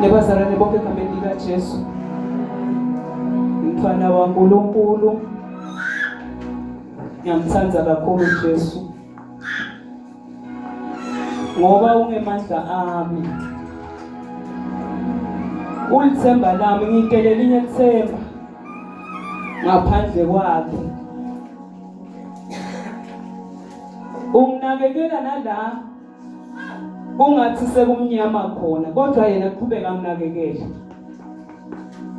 Nebazalwane bonke egameni likaJesu. Mfana waNkulunkulu, ngiyamthanda kakhulu uJesu. Ngoba ungemandla ami. Ulithemba lami ngitele elinye ithemba ngaphandle kwakhe. Unginakekela nala ungathi sekumnyama khona, kodwa yena aqhubeka nginakekela.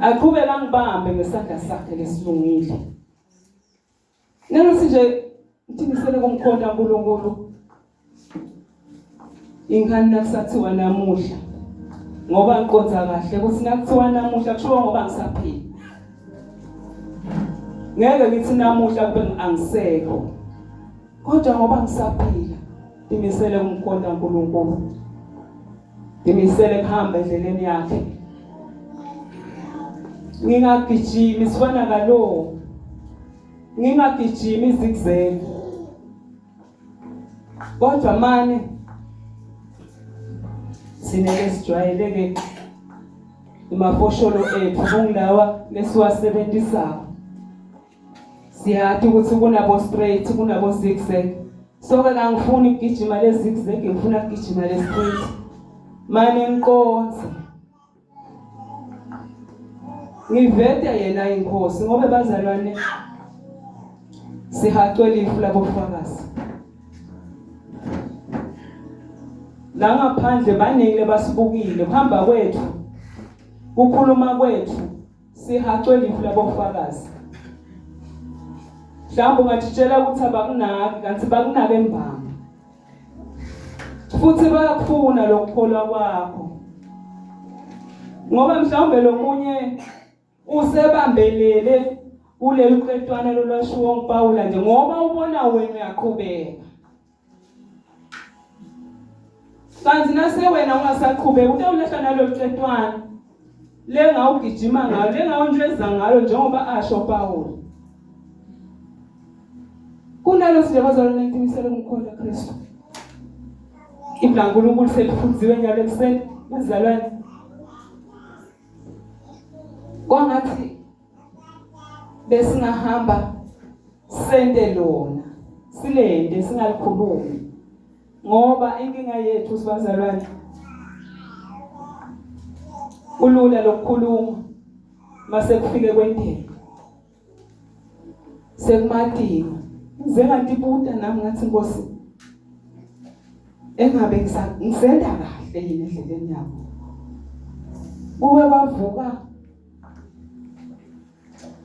Aqhubeka ngibambe ngesandla sakhe lesilungile. Nalokuthi nje ngithimisele kumkhonto kaNkulunkulu. Ingane nakusathiwa namuhla ngoba ngiqonza kahle ukuthi nakuthiwa namuhla kusho ngoba ngisaphila. Ngeke ngithi namuhla kube angisekho. Kodwa ngoba ngisaphila, ngimisele kumkhonto kaNkulunkulu. Ngimisele kuhamba endleleni yakhe. Ngingagijimi sifana kalo. Ngingagijimi zigzag. Kodwa manje sineke sijwayeleke imafosholo ethu kungilawa lesiwasebenzisa. Siyathi ukuthi kunabo straight, kunabo zigzag. So ke angifuni ukugijima le zigzag, ngifuna ukugijima le straight. Manje ngiqonze. Ngivete yena inkosi ngoba bazalwane sihaqwe lifu labofakazi. La ngaphandle baningi basibukile kuhamba kwethu. Ukukhuluma kwethu sihaqwe lifu labofakazi. Mhlawumbe ungathitshela ukuthi abakunaki kanti bakunake embamba. Futhi bayakufuna lokukholwa kwakho. Ngoba mhlawumbe lo munye usebambelele kuleli qetwana lolwashiwo ngPaula nje ngoba ubona wena uyaqhubeka. Kanti nase wena ungasaqhubeka utawulahla nalo qetwana lengawugijima ngalo lengawunjweza ngalo njengoba asho Paula. Kunalo sijabazalwane ngimisele kumkhonto kaKristu. IBlankulunkulu selifundziwe njalo ekseni bazalwane. Kwangathi besingahamba sende lona silende singalikhulumi ngoba inkinga yethu sibazalwane ulula lokukhuluma mase kufike kwendebe sekumadinga ngizengathi ibuta nami ngathi Nkosi engabe ngisenda kahle yini endleleni yabo kube bavuka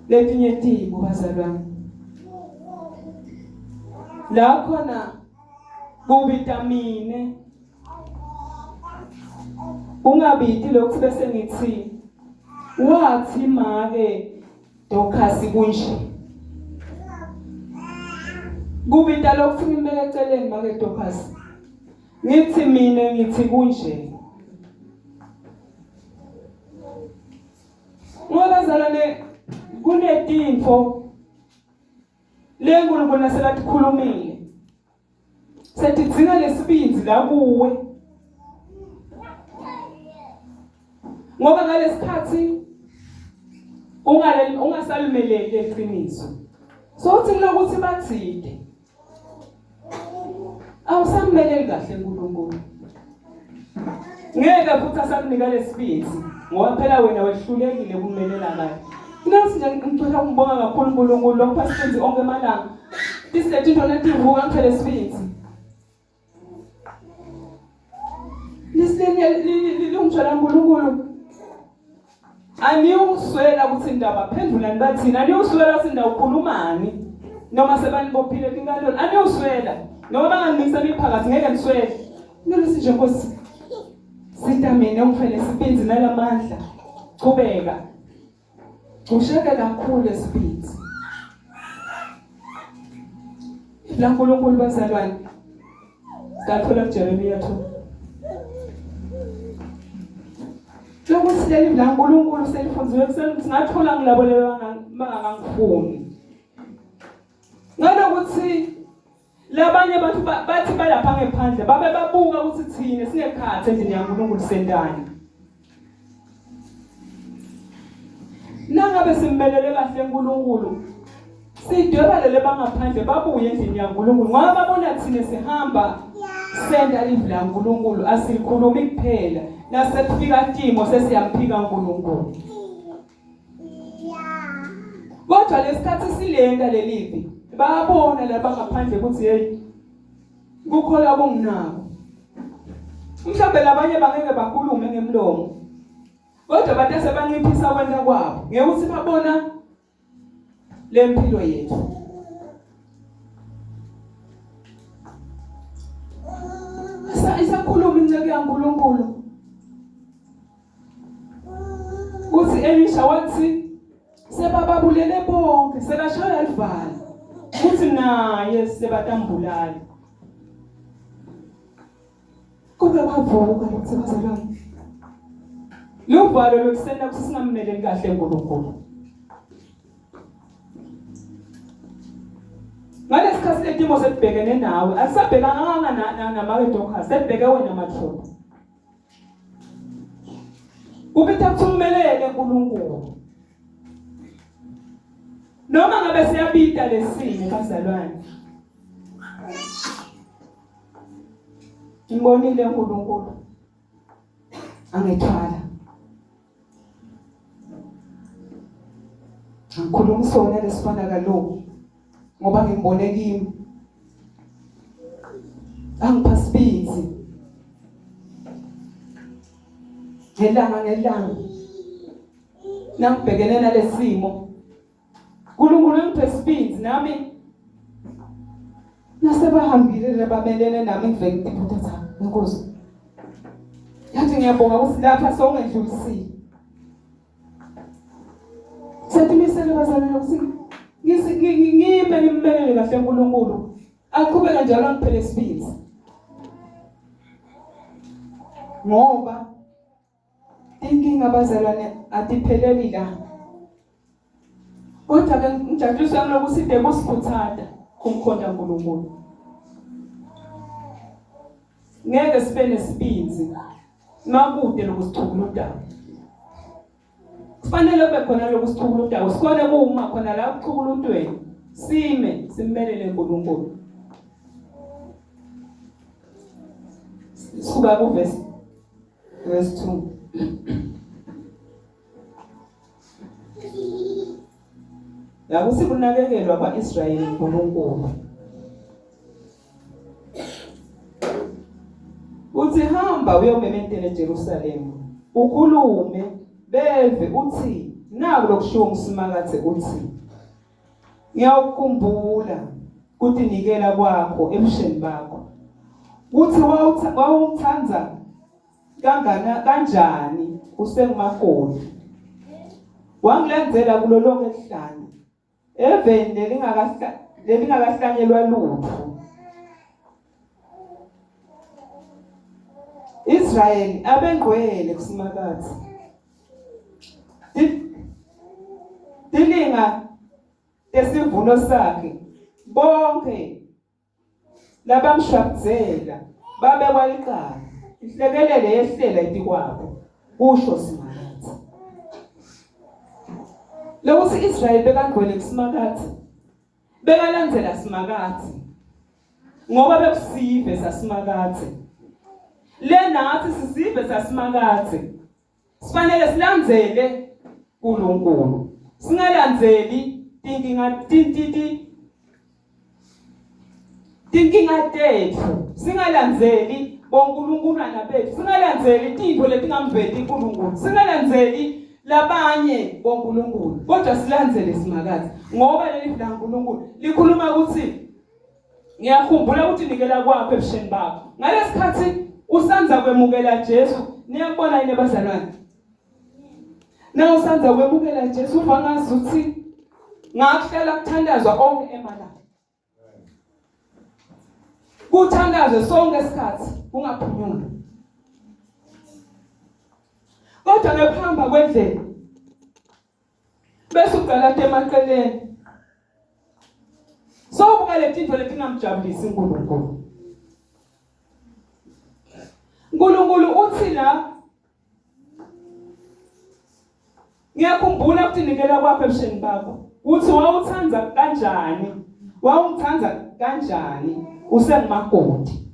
letinye timo bazalwane la khona kuvitamine ungabiti lokhu bese ngithi wathi make Dorcas kunje kubita lokhu ngimeke eceleni make Dorcas ngithi mina ngithi kunje ngoba zalane kunetinfo lenkulunkulu naselakhulumile sethi dzinga lesibinzi la kuwe ngoba ngalesikhathi ungasalimeleli eqiniso so uthi lokuthi bathide awusammeleli kahle uNkulunkulu ngeke futhi asakunika lesibinzi ngoba phela wena wehlulekile ukumelela kahle. Nasi nje ngicela ukubonga kakhulu uNkulunkulu lokho asisenze onke amalanga. Isilethe into letivuka ngiphele isibinzi. Lilungijela uNkulunkulu. Aniyuswela ukuthi indaba phendulani bathina, aniyuswela ukuthi indawo ukhulumani noma sebanibophile enkantolo, aniyuswela noma banganikisa imiphakathi ngeke niswele. Ngithi nje Nkosi sitamene ungifele isibinzi nalamandla. Qhubeka. Usheke kakhulu esibinzi. IBlankulunkulu bazalwane. Skathola kuJeremiya 2. Lokuthi leli IBlankulunkulu selifunziwe kuseni singathola ngilabolewa bangangifuni. Ngalokuthi labanye abantu bathi balapha ngephandle babe babuka ukuthi thina singekhathi endlini yaNkulunkulu sendani. nangabe simmelele kahle uNkulunkulu sidwebalele bangaphandle babuye endlini yaNkulunkulu ngoba babona thina sihamba senda live la uNkulunkulu asikhulumi kuphela nasekufika timo sesiyamphika uNkulunkulu kodwa lesikhathi silenda lelivi bayabona la bangaphandle ukuthi hey kukhola kunginako mhlawumbe labanye bangeke bakhulume ngemlomo kodwa bathe sebanciphisa kwenda kwabo ngeke uthi babona lempilo yethu isakhuluma inceke yaNkulunkulu uthi Elisha wathi sebababulele bonke sebashaya ivalo uthi naye sebatambulala kube bavuka lokuzalana lo valo lokusenda ukuthi singammeleli kahle uNkulunkulu ngalesikhathi letimo setibhekene nawe asisabhekanga namaketokha sebheke wena mathupha kubitha kuthummelele uNkulunkulu noma ngabe siyabita lesine bazalwane ngibonile uNkulunkulu angethwala angikhuluma sona lesifana kaloko ngoba ngibone kimi angiphasibisi ngelanga nangibhekene nalesimo uNkulunkulu ngiphasibisi nami nasebahambile labamelene nami ngiveke iphutha zami inkosi yathi ngiyabonga ukuthi lapha songedlulisile sentimisele bazalwane ukuthi ngime ngimmelele kahle uNkulunkulu aqhubeka njalo angiphele isibindi ngoba inkinga bazalwane atipheleli la kodwa ke ngijabuliswa ngokuthi de kusikhuthatha kumkhonda uNkulunkulu ngeke sibe nesibindi makude lokusithukula udaba kufanele kube khona lokusithukula udaba sikhona kuma khona la ukuthukula udweni sime simmelele uNkulunkulu suka ku verse 2 la kuthi kunakekelwa kwaIsrayeli uNkulunkulu uthi hamba uyomemetela eJerusalem ukhulume beve uthi naku lokushiwo ngisimakathe uthi ngiyakukhumbula ukuthi nikela kwakho ebusheni bakho uthi wawuthanda kanjani usengumakoli wangilandzela kulo lonke elihlanje eveni lelingakahlanyelwa lutho Israel abengqwele kusimakathe dilinga esivuno sakhe bonke labamshadzela babekwa icala ihlekelele yehlela itikwabo kusho simakathe lokuthi Israel bekangqwele kusimakathe bekalandzela simakathe ngoba bekusive sasimakathe lenathi sisive sasimakathe sifanele silandzele uNkulunkulu singalandzeli tinkinga tethu singalandzeli bonkulunkulu bethu singalandzeli tintfo letingamveli uNkulunkulu singalandzeli labanye bonkulunkulu kodwa silandzele simakathe ngoba leli la uNkulunkulu likhuluma ukuthi ngiyakhumbula ukuthi nikela kwakho ebusheni bakho ngalesikhathi usanza kwemukela Jesu niyabona yini bazalwane na usanza kwemukela Jesu uva ngazi ukuthi ngakuhlela kuthandazwa onke emalanga kuthandazwe sonke isikhathi ungaphunyula kodwa ngekuhamba kwendlela bese uqala emaqeleni sobuka letintfo letingamjabulisi uNkulunkulu uNkulunkulu uthi la Ngiyakhumbula ukuthi nikela kwakho ebusheni bakho uthi wawuthanda kanjani, wawungithanda kanjani usengimakoti.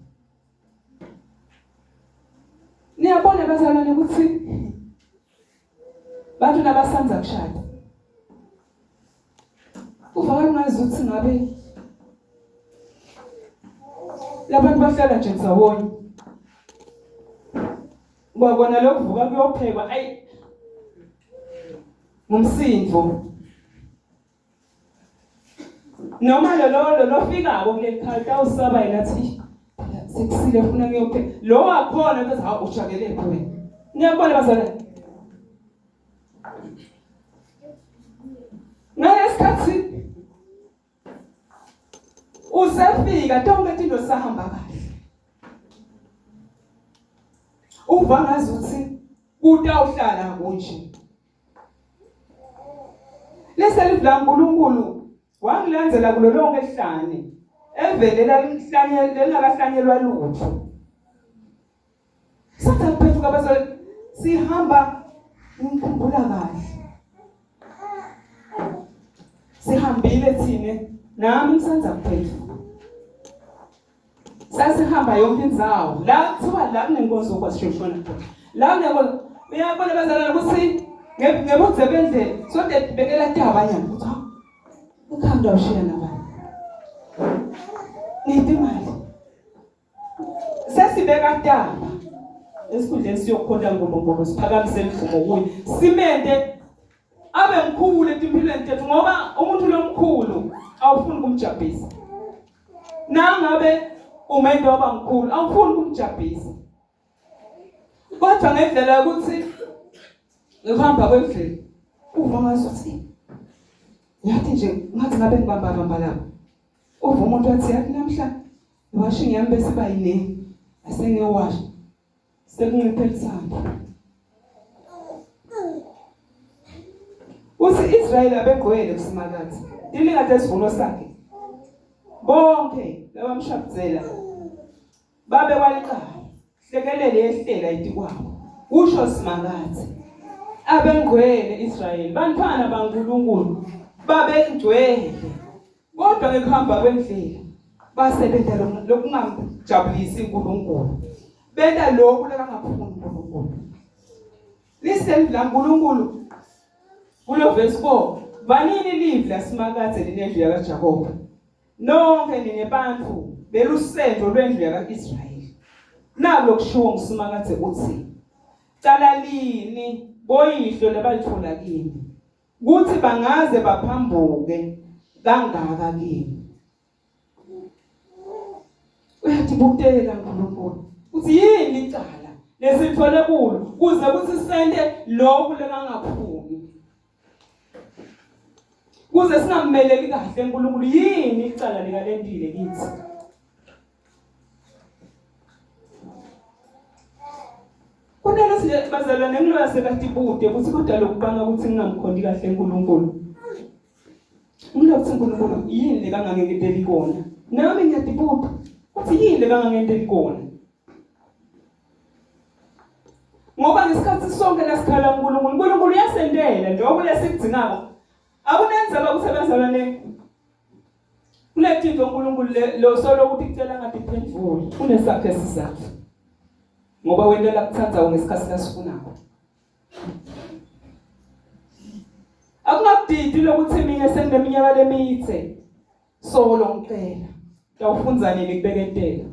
Niyabona bazalwane ukuthi bantu nabasanza kushada uvakala ngazi ukuthi ngabe labantu bahlala nje nsawonye babona lokuvuka kuyophekwa ayi ngumsindvo noma lo fikako kuleli khaya usaba ngathi sekusile ufuna ngiyopheka lo wakhona ukuthi ha ushakele wena. Ngiyabona bazalwane ngesikhathi usefika tonke into sahamba kahle uva ngazi ukuthi utawuhlala kunje leselivu laNkulunkulu wangilandzela kulo lonke ihlane evelela lingakahlanyelwa lutho. Sathi kuphethuka bazalwane sihamba ngikhumbula kahle sihambile thina nami ngisenza kuphethuka sasihamba yonke indzawo la kuthiwa la kunenkonzo kwasishona khona la kunenkonzo. Uyabona bazalwane ukuthi ngebuze bendlela sonke sibekela tabanyana ukuthi ukhanda ushiya nabani ngithi imali sesibeka taba esikhundleni siyokhonda ngombongo siphakamise imvumo kuye simente abe mkhulu etimpilweni tethu ngoba umuntu lomkhulu awufuni kumjabhisa. Nangabe umente waba mkhulu awufuni kumjabhisa kodwa ngendlela yokuthi ngihamba kwendlela uva ngazuthi yathi nje ngathi ngabe ngibamba lapho uva umuntu wathi yathi namhla iwashing yami bese bayine asengiyowash sekungiphelisana uthi Israel abegcwele kusimakade ilinga lesivuno sakhe bonke labamshabuzela babe kwaliqala hlekelele yehlela itikwabo usho simakade abengcwele Israel bantwana baNkulunkulu babengcwele kodwa ngekuhamba kwendlela basebenza lokungamjabulisi uNkulunkulu benda lokhu lekangafuni uNkulunkulu. Listen la uNkulunkulu kulo verse 4 vanini live lasimakade linendlu yakaJakobe nonke ninebantfu belusendo lwendlu yakaIsrayeli. Nalo kushiwo ngusimakade uthi cala lini boyihlo labalithola kini kuthi bangaze baphambuke kangaka kini. Uyatibutela uNkulunkulu uthi yini icala lesithole kulo kuze kuthi sende lokhu lekangaphumi kuze singammeleli kahle uNkulunkulu yini icala likalendile kithi. Kunelo sile bazalwane ngiloya sekatibude ukuthi kodwa lokubanga ukuthi ngingamkhondi kahle uNkulunkulu. Ngilokuthi uNkulunkulu yini lekangangenteli kona. Nami ngiyatibuda ukuthi yini lekangangenteli kona. Ngoba ngesikhathi sonke lasikhala uNkulunkulu uyasendela njengoba lesikudzinako. Akunenzaba ukuthi bazalwane kulethinto uNkulunkulu lo solo ukuthi kucela ngathi phendvule unesakhe sizathu. Ngoba wendela kuthatha ngesikhathi lasifunako. Akungakudidi lokuthi mina sengineminyaka lemithe solo ngicela. Tawufunza nini kubeketela.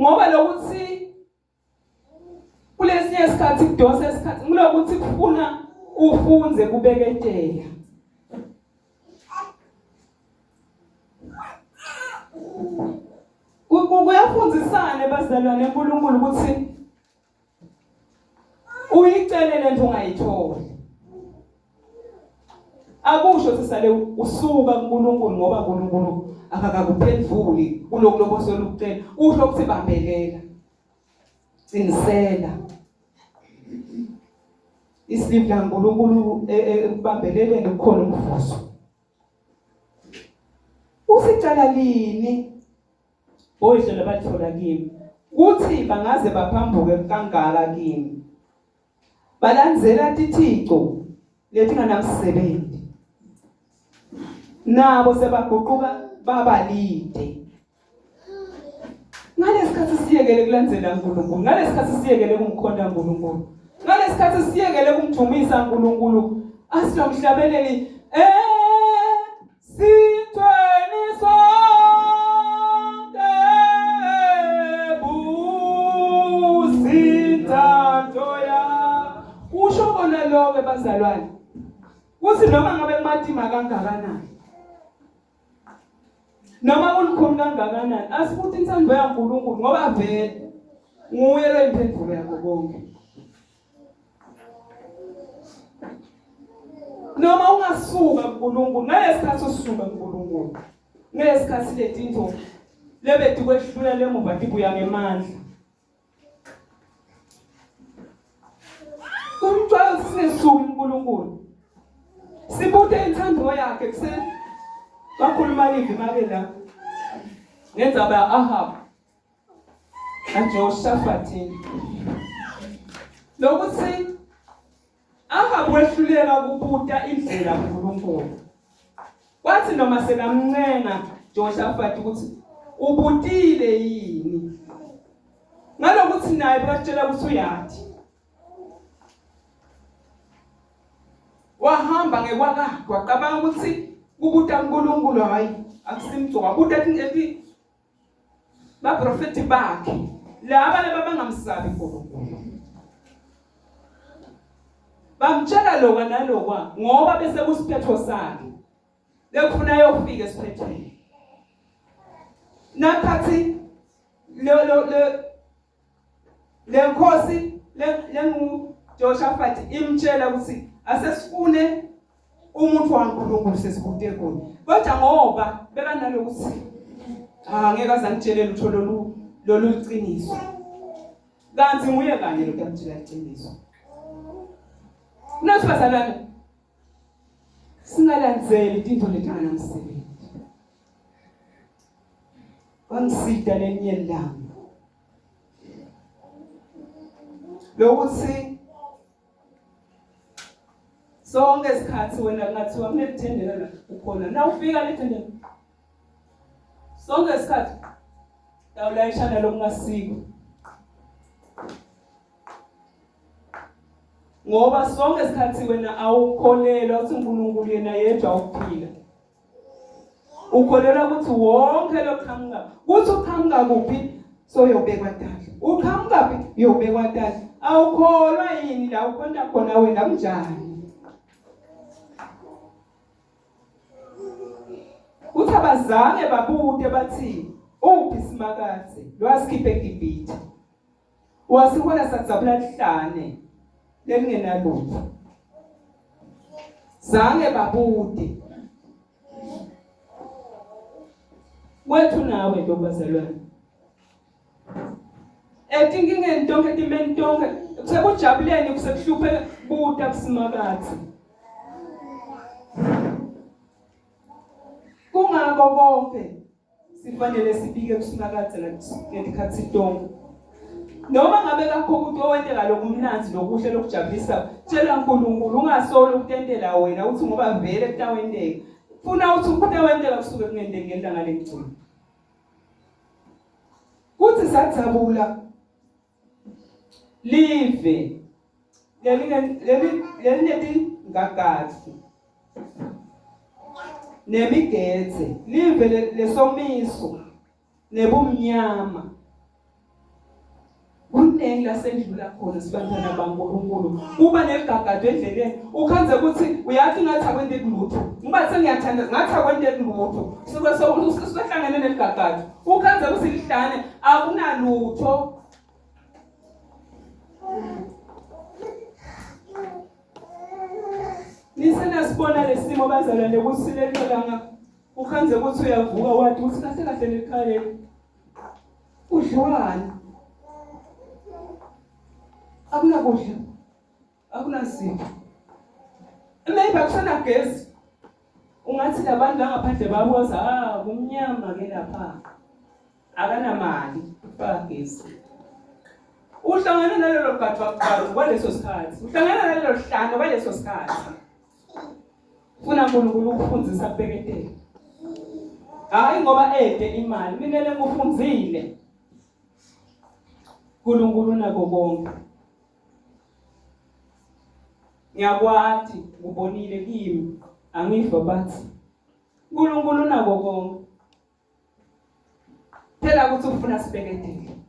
Ngoba lokuthi kulesinye isikhathi kudonsa isikhathi ngilokuthi kufuna ufunze kubeketela. Kuyafundisana bazalwane uNkulunkulu ukuthi uyicele lento ungayitholi. Akusho sisale usuka kuNkulunkulu ngoba uNkulunkulu akakakuphendvuli kuloko lobosola ukucela. Usho ukuthi bambelela. Cinisela. Isilivu laNkulunkulu ekubambeleleni kukhona umvuzo. Usicala lini boyihlo labalithola kimi kuthi bangaze baphambuke kangaka kimi. balandzela tithixo leti nga namsebenzi nabo sebaguquka babalide. Ngalesikhathi siyekele kulandzela uNkulunkulu, ngalesikhathi siyekele kumkhonza uNkulunkulu, ngalesikhathi siyekele kumdumisa uNkulunkulu, asinomhlabeleli sithweni sonke busintando ya. Usho kona lokho bazalwane, kuthi noma ngabe kumatima kangakanani, noma ulikhulu kangakanani, asifuthi inthando yaNkulunkulu ngoba vele nguye lo impendulo yakho konke. Noma ungasuka kuNkulunkulu, ngesikhathi usuka kuNkulunkulu, ngesikhathi letinto lebethi kwehlula lemuva tibuya ngemandla. Kumntwana sinesuku kuNkulunkulu, sibuthe inthando yakhe kuseni. Bakhuluma livi make la ngendzaba ya-Ahab naJehoshafathi, lokuthi Ahab wehluleka kubuta indlela kuNkulunkulu. Kwathi noma sekamncenga Jehoshafathi ukuthi ubutile yini, ngalokuthi naye bakatshela ukuthi uyathi, wahamba ngekwakhe waqabanga ukuthi kubuta uNkulunkulu hayi akusimgcoka, wabuta ethi baprofeti bakhe laba labangamsabi uNkulunkulu. Bamtshela lokwa nalokwa ngoba bese kusiphetho sakhe lekufuna yofika esiphethweni. Nakhathi le nkosi lengu Jehoshafathi imtshela ukuthi asesifune umuntu waNkulunkulu sesibute khona, kodwa ngoba bekanalokuthi ngeke azangitshelele utho lolu iqiniso, kanti nguye kanye lo kuyamtshela iqiniso. Nasibazalana singalandzeli izinto letingana namsebenzi. Wangisida lenye ilanga lokuthi sonke isikhathi wena kungathiwa kunethendela la ukhona, na ufika lethendela sonke isikhathi dawulayishana lokungasiko, ngoba sonke isikhathi wena awukholelwa ukuthi uNkulunkulu yena yedwa ukuphila. Ukholelwa ukuthi wonke lokuqhamuka, kuthi uqhamuka kuphi soyobekwa tandla, uqhamuka kuphi yobekwa tandla. Awukholwa yini la ukhonza khona wena kunjani? Uthi abazange babute bathi uphi Simakathe lwasikhiphe eGibhithe, wasibona satsabula lihlane lengenalutho. Zange babute. Wethu nawe ntombazalwane, etingingeni tonke timeni tonke kusekujabuleni kusekuhluphe buta kuSimakathe. Kungako konke sifanele sibike kuSimakathe ngesikhathi tonke. Noma ngabe kakho ukuthi owentela lokumnanzi lokuhle lokujabulisa, tshela uNkulunkulu ungasolo ukutentela wena uthi ngoba vele kutawenteka. Funa uthi ukutawentela kusuke kungenteki ngelanga lekugcina. Kuthi satsabula live leli ngagazi nemigetse, live lesomiso nebumnyama. Kunengi lasendlula khona sibantwana baNkulunkulu, kuba neligagado endleleni ukhanze ukuthi uyathi ngathi akwente kulutho, ngiba sengiyathanda ngathi akwente kulutho, suke sokuhlangene neligagado ukhanze ukuthi lihlane akunalutho. Nisena sibona lesimo bazalwane kusilekelanga, ukhanze ukuthi uyavuka wathi uthi kahle kahle lekhaya udliwani, akunakudla, akunasipho. Maybe akusana gesi, ungathi labantu ngaphandle babuza kumnyama ke lapha, akanamali ufaka gesi. uhlangana nalelo gadwa kwaleso sikhathi uhlangana nalelo hlano kwaleso sikhathi ufuna uNkulunkulu ukufundisa kubeketela hayi ngoba ede imali minele ngufundzile uNkulunkulu nako konke ngiyakwathi ubonile kimi angiva bathi uNkulunkulu nako konke phela ukuthi ufuna sibeketele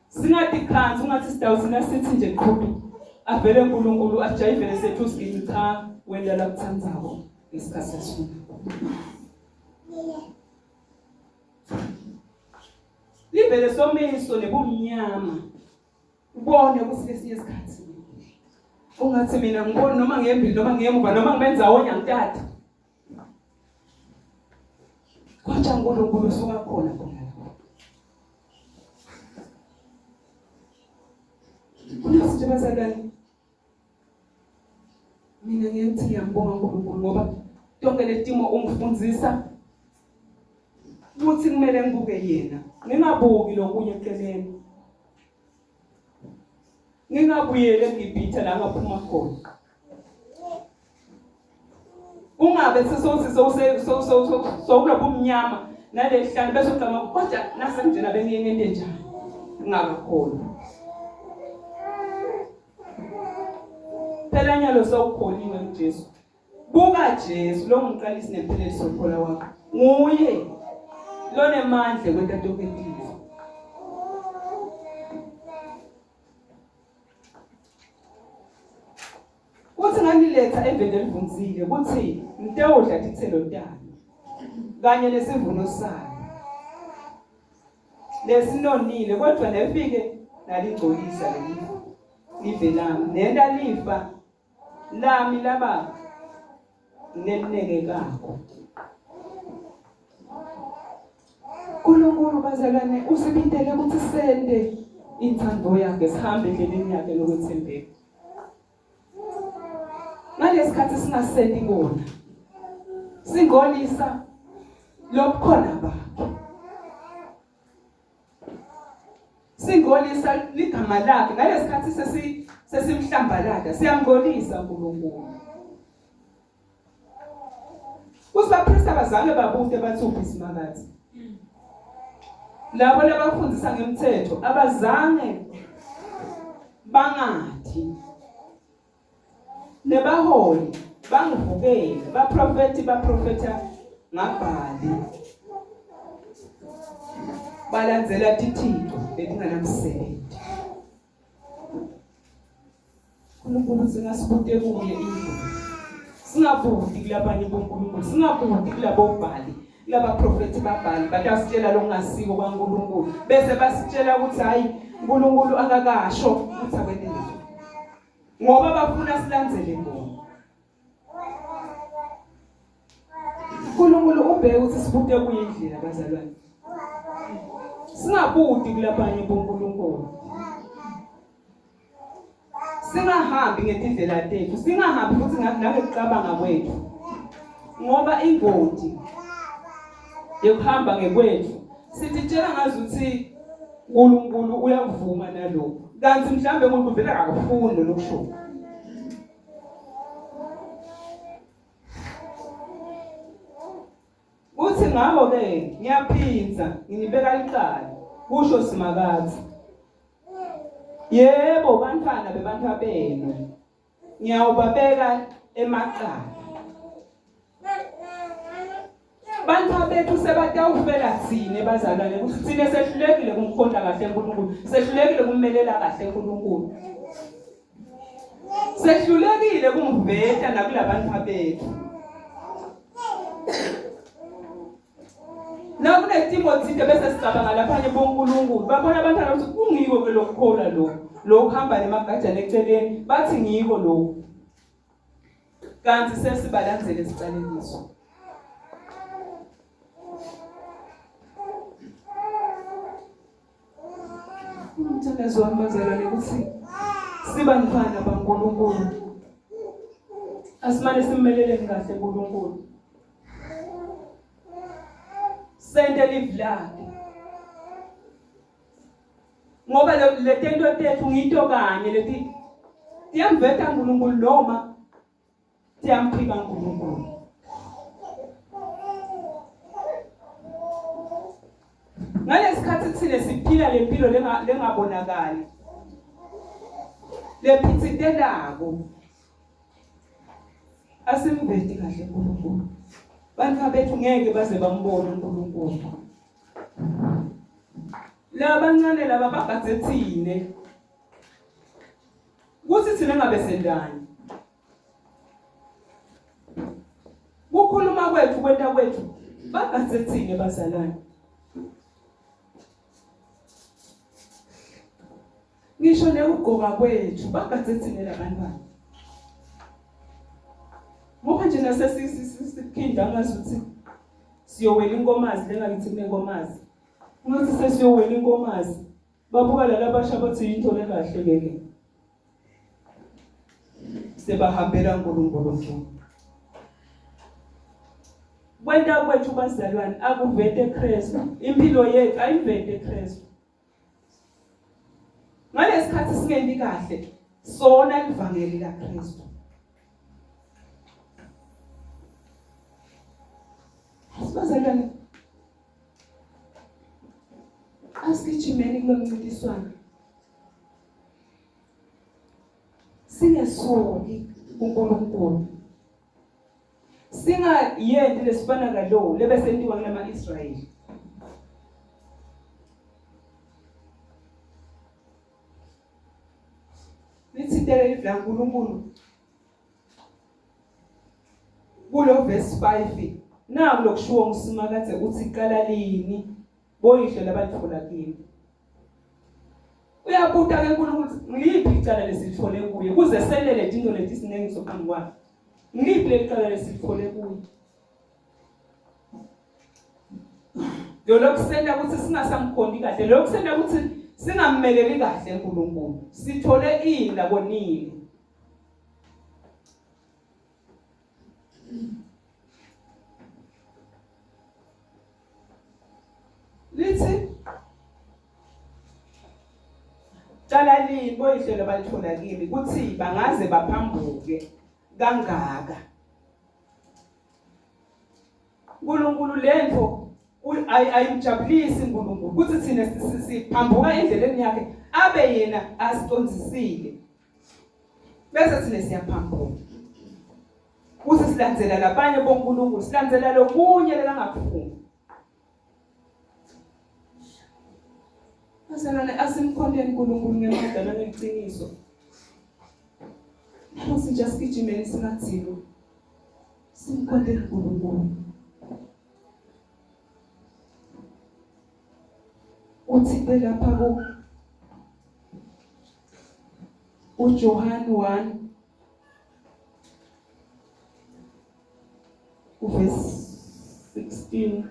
singathi khansi ungathi sidawu sina sithi nje qhudu avele uNkulunkulu ajayivele sethu sigithi cha wena la kuthandzako isikhathi sesifuna livele somiso nebumnyama ubone ukuthi lesinye isikhathi ungathi mina ngibona noma ngembili noma ngemuva noma ngibenza wonya ngithatha kwathi uNkulunkulu usuka khona khona kunasithi bazalwane mina ngiyathi ngiyambonga uNkulunkulu ngoba tonke letimo ungifundzisa ukuthi kumele ngibuke yena ngingabuki lokunye eceleni ngingabuyele ngibitha la ngaphuma khona ungabe sokulobumnyama nalehlani bese ucama kodwa nasenjena bengiyengende njani ngakakhona phela nyalo sawukholiwe kuJesu buka Jesu lo ngiqalisi nempelelo sokhola wakho nguye lone mandla kwentato kwentile uthi nganiletha evende livunzile kuthi ngitewodla ithelo ntana kanye nesivuno sayo lesinonile kodwa nefike nalingcolisa live lami nenda lifa lami laba nenekekako uNkulunkulu bazalwane usibindele ukuthi sende inthando yakhe sihambe endleleni yakhe lokwethembeka nalesikhathi singasendi kona singolisa lobukhona bakhe singolisa ligama lakhe ngalesikhathi sesimhlambalada siyamngolisa uNkulunkulu usibaprista bazange babute bathi ubhisimakathi labo labafundisa ngemithetho abazange bangathi nebaholi bangivukele baprofeta ngabhali balandzela tithixo letinganamsebenzi uNkulunkulu singasibute kuye indlela singabuti kulabanye boNkulunkulu singabuti kulabobhali labaprofeti babhali batasitshela lokungasiko kwaNkulunkulu bese basitshela ukuthi hayi uNkulunkulu akakasho ukuthi akwendele ngoba bafuna silandzele bona uNkulunkulu ubheke ukuthi sibute kuyindlela bazalwane singabuti kulabanye boNkulunkulu singahambi ngetindlela tethu singahambi futhi ngekucabanga kwethu ngoba ingoti yokuhamba ngekwethu sititshela ngazuthi uNkulunkulu uyavuma nalokho kanti mhlambe umuntu vele akafuni lokusho uthi ngabo ke ngiyaphinza nginibeka licala kusho simakathi yebo bantwana bebantu abenu ngiyawubabeka emaqala bantu bethu sebatawufela thine bazalwane ukuthi thine sehlulekile kumkhonda kahle uNkulunkulu sehlulekile kummelela kahle uNkulunkulu sehlulekile kumveta nakulabantu bethu nakunetimo thinte bese sicabanga lapha boNkulunkulu babona abantwana ukuthi kungiko ke lokukhola lo kuhamba nemagajana eceleni bathi ngiko lo kanti sesibalandzele sicaleniso umthandazo wambazalwane ukuthi siba nifana baNkulunkulu asimane simmelele kahle uNkulunkulu sende live lakhe ngoba le tento tethu ngito kanye leti tiyamveta uNkulunkulu noma tiyamphika uNkulunkulu. Ngalesikhathi thina siphila lempilo lengabonakali lephitsitelako asimveti kahle uNkulunkulu. Bantu bethu ngeke baze bambone uNkulunkulu. Labancane laba bagazethine kuthi thina ngabe sendani kukhuluma kwethu kwenta kwethu bagazethine bazalwane. Ngisho nekugqoka kwethu bagazethine labantwana. Ngoba nje nasesisikhinda ngazuthi siyowela inkomazi lengakithi kunenkomazi. Ngathi sesiyowela inkomazi babuka lalabasha bathi into lekahle leke. Sebahambela uNkulunkulu mfowethu. Kwenta kwethu bazalwane akuvete Kristu. Impilo yethu ayivete Kristu. Ngalesikhathi singendi kahle sona livangeli la Kristu. Bazalwane asigijimeni kulomncintiswano. Singesoki uNkulunkulu. Singayendi lesifana ngalo lebesentiwa kulama Israyeli. Litsitele livla uNkulunkulu. Kulo verse 5 naku lokushiwo nguSimakade uthi qala lini boyihlo labalithola kimi. Uyabuta ke uNkulunkulu ngiliphi icala lesithole kuye kuze selele dinto leti sinengiso phambi kwakhe. Ngiliphi lecala lesithole kuye. Lokusenda ukuthi singasamkhondi kahle, lokusenda ukuthi singammeleli kahle uNkulunkulu. Sithole inda konile. Lithi qala lini boyihlelo balithola kimi kuthi bangaze baphambuke kangaka. uNkulunkulu lento ayimjabulisi uNkulunkulu kuthi thina siphambuka endleleni yakhe abe yena asicondzisile bese thina siyaphambuka kuthi silandzela labanye boNkulunkulu silandzela lokunye lekangakufuni. Bazalwane asimkhondeni uNkulunkulu ngemadala ngeqiniso. Sinje sigijimeni singathilo. Simkhondeni uNkulunkulu. Uthi lapha uJohn 1 verse 16.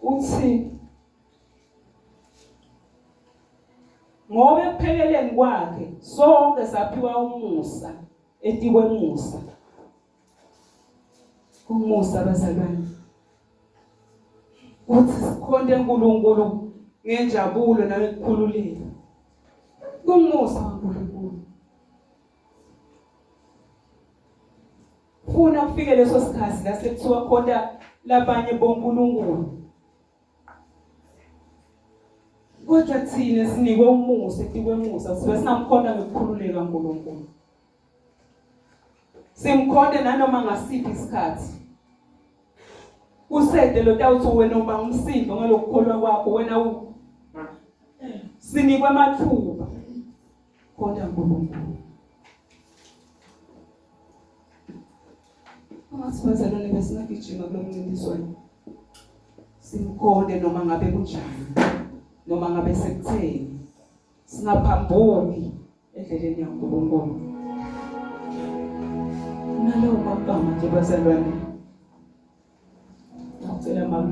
Uthi ngoba ekupheleleni kwakhe sonke saphiwa umusa etikwe musa. Umusa bazalwane. Uthi sikhonde uNkulunkulu ngenjabulo nangokukhululeka. Kumusa uNkulunkulu. Funa kufike leso sikhathi la sekuthiwa khona labanye boNkulunkulu. Kodwa thina sinikwe umusa etikwe musa sibe singamkhonda ngokukhululeka uNkulunkulu. Simkhonde nanoma ngasiphi isikhathi. Usede lo tawuthi wena uba umsindo ngalokukholwa kwakho wena sinikwe amathuba khonda uNkulunkulu. Abasifazane besingagijima kulomncintiswano. Simkhonde noma ngabe kunjani. Noma ngabe sekutheni singaphambuki endleleni yaNkulunkulu. Nalo mabanga nje bazalwane. Ngicela